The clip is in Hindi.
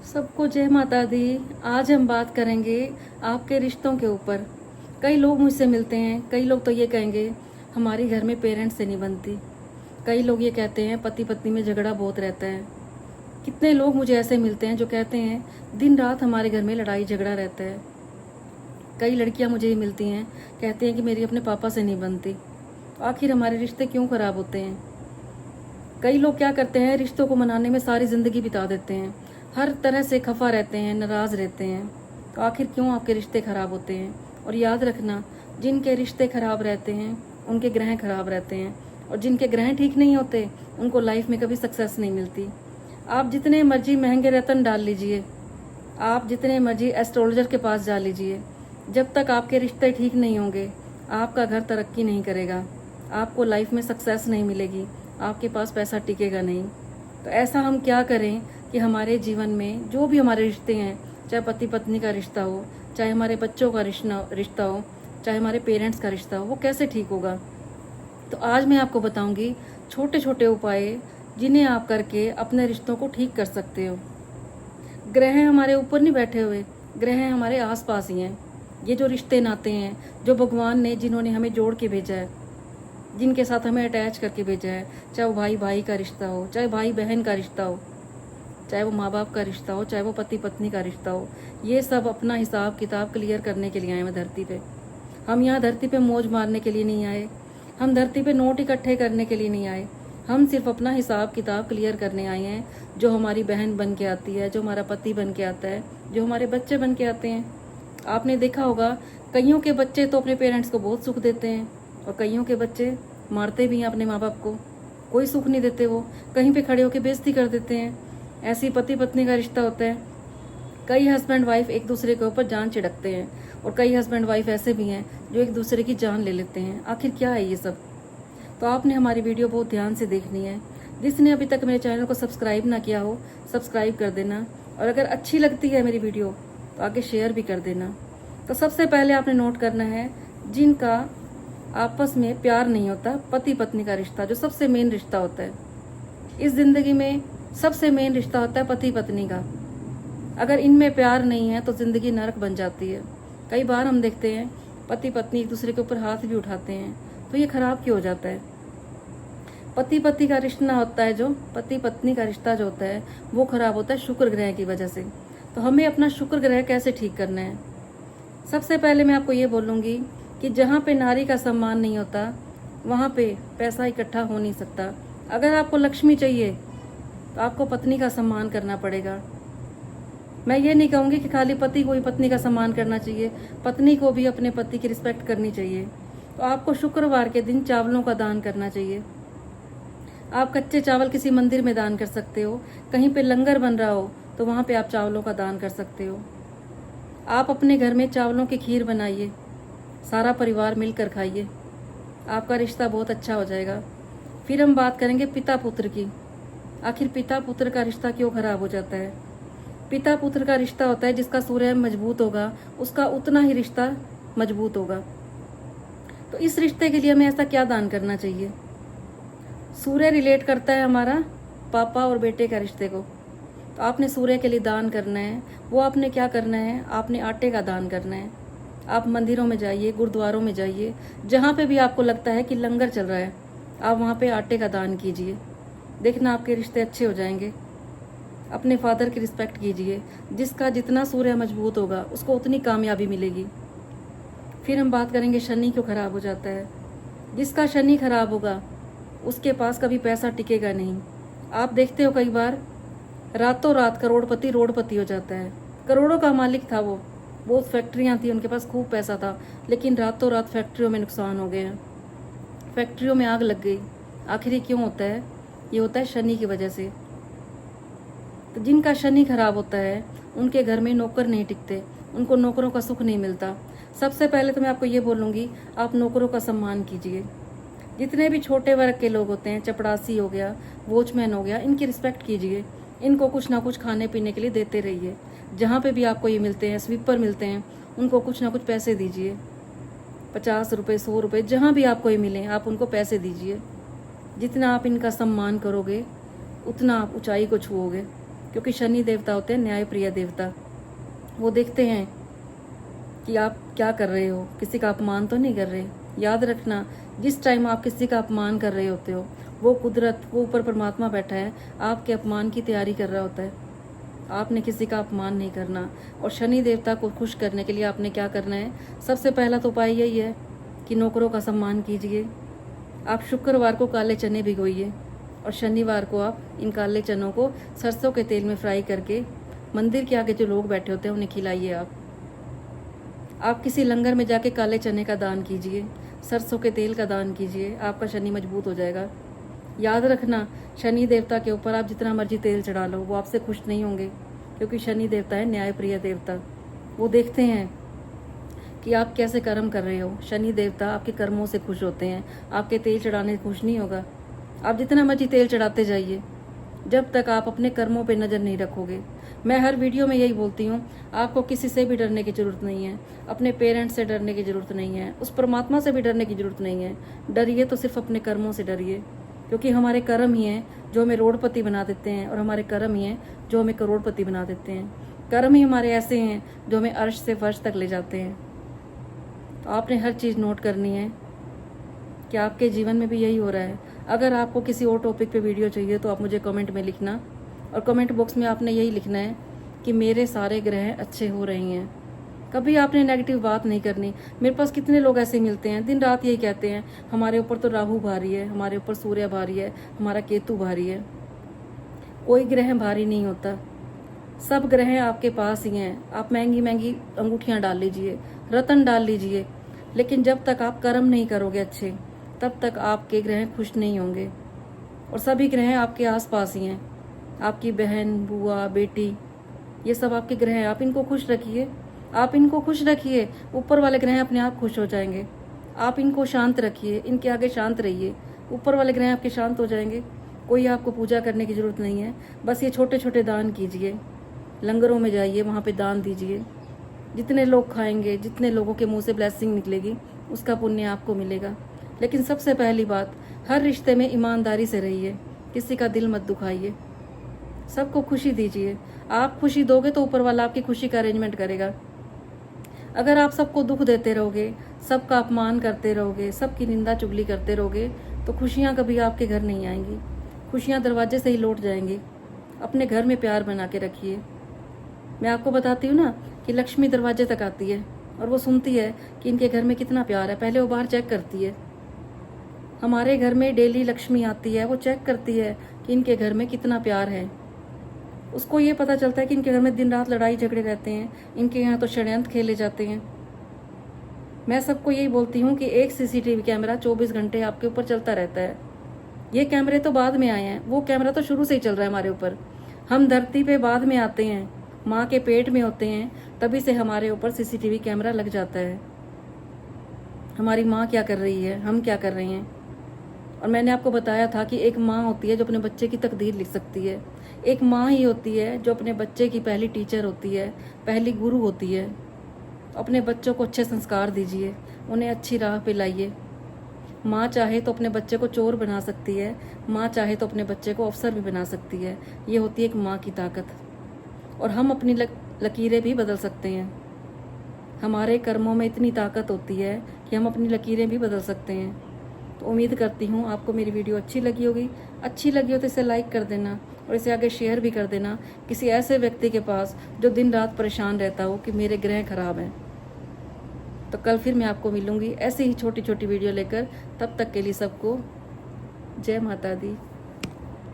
सबको जय माता दी। आज हम बात करेंगे आपके रिश्तों के ऊपर। कई लोग मुझसे मिलते हैं, कई लोग तो ये कहेंगे हमारी घर में पेरेंट्स से नहीं बनती। कई लोग ये कहते हैं पति पत्नी में झगड़ा बहुत रहता है। कितने लोग मुझे ऐसे मिलते हैं जो कहते हैं दिन रात हमारे घर में लड़ाई झगड़ा रहता है। कई लड़कियां मुझे मिलती हैं, कहती हैं कि मेरी अपने पापा से नहीं बनती। तो आखिर हमारे रिश्ते क्यों खराब होते हैं? कई लोग क्या करते हैं, रिश्तों को मनाने में सारी ज़िंदगी बिता देते हैं, हर तरह से खफा रहते हैं, नाराज़ रहते हैं। तो आखिर क्यों आपके रिश्ते खराब होते हैं? और याद रखना, जिनके रिश्ते खराब रहते हैं उनके ग्रह खराब रहते हैं, और जिनके ग्रह ठीक नहीं होते उनको लाइफ में कभी सक्सेस नहीं मिलती। आप जितने मर्जी महंगे रतन डाल लीजिए, आप जितने मर्जी एस्ट्रोलॉजर के पास जा लीजिए, जब तक आपके रिश्ते ठीक नहीं होंगे आपका घर तरक्की नहीं करेगा, आपको लाइफ में सक्सेस नहीं मिलेगी, आपके पास पैसा टिकेगा नहीं। तो ऐसा हम क्या करें कि हमारे जीवन में जो भी हमारे रिश्ते हैं, चाहे पति पत्नी का रिश्ता हो, चाहे हमारे बच्चों का रिश्ता हो, चाहे हमारे पेरेंट्स का रिश्ता हो, वो कैसे ठीक होगा। तो आज मैं आपको बताऊंगी छोटे छोटे उपाय जिन्हें आप करके अपने रिश्तों को ठीक कर सकते हो। ग्रह हमारे ऊपर नहीं बैठे हुए, ग्रह हमारे आसपास ही हैं। ये जो रिश्ते नाते हैं, जो भगवान ने जिन्होंने हमें जोड़ के भेजा है, जिनके साथ हमें अटैच करके भेजा है, चाहे वो भाई भाई का रिश्ता हो, चाहे भाई बहन का रिश्ता हो, चाहे वो माँ बाप का रिश्ता हो, चाहे वो पति पत्नी का रिश्ता हो, ये सब अपना हिसाब किताब क्लियर करने के लिए आए हैं धरती पे। हम यहाँ धरती पे मौज मारने के लिए नहीं आए, हम धरती पे नोट इकट्ठे करने के लिए नहीं आए। हम सिर्फ अपना हिसाब किताब क्लियर करने आए हैं। जो हमारी बहन बन के आती है, जो हमारा पति बन के आता है, जो हमारे बच्चे बन के आते हैं। आपने देखा होगा कईयों के बच्चे तो अपने पेरेंट्स को बहुत सुख देते हैं, और कईयों के बच्चे मारते भी हैं अपने माँ बाप को, कोई सुख नहीं देते, वो कहीं पे खड़े होकर बेइज्जती कर देते हैं। ऐसी पति पत्नी का रिश्ता होता है। कई हस्बैंड वाइफ एक दूसरे के ऊपर जान छिड़कते हैं, और कई हस्बैंड वाइफ ऐसे भी हैं जो एक दूसरे की जान ले लेते हैं। आखिर क्या है ये सब? तो आपने हमारी वीडियो बहुत ध्यान से देखनी है। जिसने अभी तक मेरे चैनल को सब्सक्राइब ना किया हो, सब्सक्राइब कर देना, और अगर अच्छी लगती है मेरी वीडियो तो आगे शेयर भी कर देना। तो सबसे पहले आपने नोट करना है, जिनका आपस में प्यार नहीं होता, पति पत्नी का रिश्ता जो सबसे मेन रिश्ता होता है इस जिंदगी में, सबसे मेन रिश्ता होता है पति पत्नी का। अगर इनमें प्यार नहीं है तो जिंदगी नरक बन जाती है। कई बार हम देखते हैं पति पत्नी एक दूसरे के ऊपर हाथ भी उठाते हैं, तो ये खराब क्यों हो जाता है? पति पति का रिश्ता होता है, जो पति पत्नी का रिश्ता जो होता है वो खराब होता है शुक्र ग्रह की वजह से। तो हमें अपना शुक्र ग्रह कैसे ठीक करना है? सबसे पहले मैं आपको ये बोलूँगी कि जहाँ पे नारी का सम्मान नहीं होता वहाँ पे पैसा इकट्ठा हो नहीं सकता। अगर आपको लक्ष्मी चाहिए तो आपको पत्नी का सम्मान करना पड़ेगा। मैं ये नहीं कहूँगी कि खाली पति को ही पत्नी का सम्मान करना चाहिए, पत्नी को भी अपने पति की रिस्पेक्ट करनी चाहिए। तो आपको शुक्रवार के दिन चावलों का दान करना चाहिए। आप कच्चे चावल किसी मंदिर में दान कर सकते हो, कहीं पे लंगर बन रहा हो तो वहाँ पे आप चावलों का दान कर सकते हो। आप अपने घर में चावलों की खीर बनाइए, सारा परिवार मिलकर खाइए, आपका रिश्ता बहुत अच्छा हो जाएगा। फिर हम बात करेंगे पिता पुत्र की। आखिर पिता पुत्र का रिश्ता क्यों खराब हो जाता है? पिता पुत्र का रिश्ता होता है जिसका सूर्य मजबूत होगा उसका उतना ही रिश्ता मजबूत होगा। तो इस रिश्ते के लिए हमें ऐसा क्या दान करना चाहिए? सूर्य रिलेट करता है हमारा पापा और बेटे का रिश्ते को, तो आपने सूर्य के लिए दान करना है। वो आपने क्या करना है, आपने आटे का दान करना है। आप मंदिरों में जाइए, गुरुद्वारों में जाइए, जहाँ पे भी आपको लगता है कि लंगर चल रहा है आप वहाँ पे आटे का दान कीजिए। देखना आपके रिश्ते अच्छे हो जाएंगे। अपने फादर की रिस्पेक्ट कीजिए, जिसका जितना सूर्य मजबूत होगा उसको उतनी कामयाबी मिलेगी। फिर हम बात करेंगे शनि क्यों खराब हो जाता है। जिसका शनि खराब होगा उसके पास कभी पैसा टिकेगा नहीं। आप देखते हो कई बार रातों रात करोड़पति रोडपति हो जाता है। करोड़ों का मालिक था वो, बहुत फैक्ट्रियाँ थी, उनके पास खूब पैसा था, लेकिन रातों रात फैक्ट्रियों में नुकसान हो गए हैं, फैक्ट्रियों में आग लग गई। आखिर ये क्यों होता है? ये होता है शनि की वजह से। तो जिनका शनि खराब होता है उनके घर में नौकर नहीं टिकते, उनको नौकरों का सुख नहीं मिलता। सबसे पहले तो मैं आपको ये बोलूँगी, आप नौकरों का सम्मान कीजिए। जितने भी छोटे वर्ग के लोग होते हैं, चपड़ासी हो गया, वॉचमैन हो गया, इनकी रिस्पेक्ट कीजिए। इनको कुछ ना कुछ खाने पीने के लिए देते रहिए। जहाँ पे भी आपको ये मिलते हैं, स्वीपर मिलते हैं, उनको कुछ ना कुछ पैसे दीजिए। 50 रुपये, 100 रुपये, जहाँ भी आपको ये मिले आप उनको पैसे दीजिए। जितना आप इनका सम्मान करोगे उतना आप ऊंचाई को छुओगे। क्योंकि शनि देवता होते हैं न्याय प्रिय देवता। वो देखते हैं कि आप क्या कर रहे हो, किसी का अपमान तो नहीं कर रहे। याद रखना, जिस टाइम आप किसी का अपमान कर रहे होते हो, वो कुदरत, वो ऊपर परमात्मा बैठा है, आपके अपमान की तैयारी कर रहा होता है। आपने किसी का अपमान नहीं करना। और शनि देवता को खुश करने के लिए आपने क्या करना है, सबसे पहला तो उपाय यही है कि नौकरों का सम्मान कीजिए। आप शुक्रवार को काले चने भिगोइए और शनिवार को आप इन काले चनों को सरसों के तेल में फ्राई करके मंदिर के आगे जो लोग बैठे होते हैं उन्हें खिलाइए। आप किसी लंगर में जाके काले चने का दान कीजिए, सरसों के तेल का दान कीजिए, आपका शनि मजबूत हो जाएगा। याद रखना, शनि देवता के ऊपर आप जितना मर्जी तेल चढ़ा लो, वो आपसे खुश नहीं होंगे, क्योंकि शनि देवता है न्याय प्रिय देवता। वो देखते हैं कि आप कैसे कर्म कर रहे हो। शनि देवता आपके कर्मों से खुश होते हैं, आपके तेल चढ़ाने से खुश नहीं होगा। आप जितना मर्जी तेल चढ़ाते जाइए, जब तक आप अपने कर्मों पे नज़र नहीं रखोगे। मैं हर वीडियो में यही बोलती हूँ, आपको किसी से भी डरने की ज़रूरत नहीं है, अपने पेरेंट्स से डरने की ज़रूरत नहीं है, उस परमात्मा से भी डरने की ज़रूरत नहीं है। डरिए तो सिर्फ अपने कर्मों से डरिए, क्योंकि हमारे कर्म ही हैं जो हमें रोडपति बना देते हैं, और हमारे कर्म ही हैं जो हमें करोड़पति बना देते हैं। कर्म ही हमारे ऐसे हैं जो हमें अर्श से फर्श तक ले जाते हैं। तो आपने हर चीज़ नोट करनी है कि आपके जीवन में भी यही हो रहा है। अगर आपको किसी और टॉपिक पे वीडियो चाहिए तो आप मुझे कमेंट में लिखना, और कमेंट बॉक्स में आपने यही लिखना है कि मेरे सारे ग्रह अच्छे हो रहे हैं। कभी आपने नेगेटिव बात नहीं करनी। मेरे पास कितने लोग ऐसे मिलते हैं, दिन रात यही कहते हैं, हमारे ऊपर तो राहु भारी है, हमारे ऊपर सूर्य भारी है, हमारा केतु भारी है। कोई ग्रह भारी नहीं होता, सब ग्रह आपके पास ही हैं। आप महंगी महंगी अंगूठियाँ डाल लीजिए, रतन डाल लीजिए, लेकिन जब तक आप कर्म नहीं करोगे अच्छे, तब तक आपके ग्रह खुश नहीं होंगे। और सभी ग्रह आपके आसपास ही हैं, आपकी बहन, बुआ, बेटी, ये सब आपके ग्रह हैं। आप इनको खुश रखिए, आप इनको खुश रखिए, ऊपर वाले ग्रह अपने आप खुश हो जाएंगे। आप इनको शांत रखिए, इनके आगे शांत रहिए, ऊपर वाले ग्रह आपके शांत हो जाएंगे। कोई आपको पूजा करने की ज़रूरत नहीं है, बस ये छोटे छोटे दान कीजिए, लंगरों में जाइए, वहाँ पे दान दीजिए। जितने लोग खाएंगे, जितने लोगों के मुंह से ब्लेसिंग निकलेगी, उसका पुण्य आपको मिलेगा। लेकिन सबसे पहली बात, हर रिश्ते में ईमानदारी से रहिए, किसी का दिल मत दुखाइए, सबको खुशी दीजिए। आप खुशी दोगे तो ऊपर वाला आपकी खुशी का अरेंजमेंट करेगा। अगर आप सबको दुख देते रहोगे, सबका अपमान करते रहोगे, सबकी निंदा चुगली करते रहोगे, तो खुशियाँ कभी आपके घर नहीं आएंगी। खुशियाँ दरवाजे से ही लौट जाएंगी। अपने घर में प्यार बना के रखिए। मैं आपको बताती हूँ ना कि लक्ष्मी दरवाजे तक आती है और वो सुनती है कि इनके घर में कितना प्यार है। पहले वो बाहर चेक करती है। हमारे घर में डेली लक्ष्मी आती है, वो चेक करती है कि इनके घर में कितना प्यार है। उसको ये पता चलता है कि इनके घर में दिन रात लड़ाई झगड़े रहते हैं, इनके यहाँ तो षड्यंत्र खेले जाते हैं। मैं सबको यही बोलती हूँ कि एक सीसीटीवी कैमरा 24 घंटे आपके ऊपर चलता रहता है। ये कैमरे तो बाद में आए हैं, वो कैमरा तो शुरू से ही चल रहा है हमारे ऊपर। हम धरती पे बाद में आते हैं, माँ के पेट में होते हैं, तभी से हमारे ऊपर सीसीटीवी कैमरा लग जाता है। हमारी माँ क्या कर रही है, हम क्या कर रहे हैं। और मैंने आपको बताया था कि एक माँ होती है जो अपने बच्चे की तकदीर लिख सकती है। एक माँ ही होती है जो अपने बच्चे की पहली टीचर होती है, पहली गुरु होती है। अपने बच्चों को अच्छे संस्कार दीजिए, उन्हें अच्छी राह पे लाइए। माँ चाहे तो अपने बच्चे को चोर बना सकती है, माँ चाहे तो अपने बच्चे को अफसर भी बना सकती है। ये होती है एक माँ की ताकत। और हम अपनी लकीरें भी बदल सकते हैं। हमारे कर्मों में इतनी ताकत होती है कि हम अपनी लकीरें भी बदल सकते हैं। तो उम्मीद करती हूँ आपको मेरी वीडियो अच्छी लगी होगी। अच्छी लगी हो तो इसे लाइक कर देना और इसे आगे शेयर भी कर देना किसी ऐसे व्यक्ति के पास जो दिन रात परेशान रहता हो कि मेरे ग्रह खराब हैं। तो कल फिर मैं आपको मिलूँगी ऐसे ही छोटी छोटी वीडियो लेकर। तब तक के लिए सबको जय माता दी।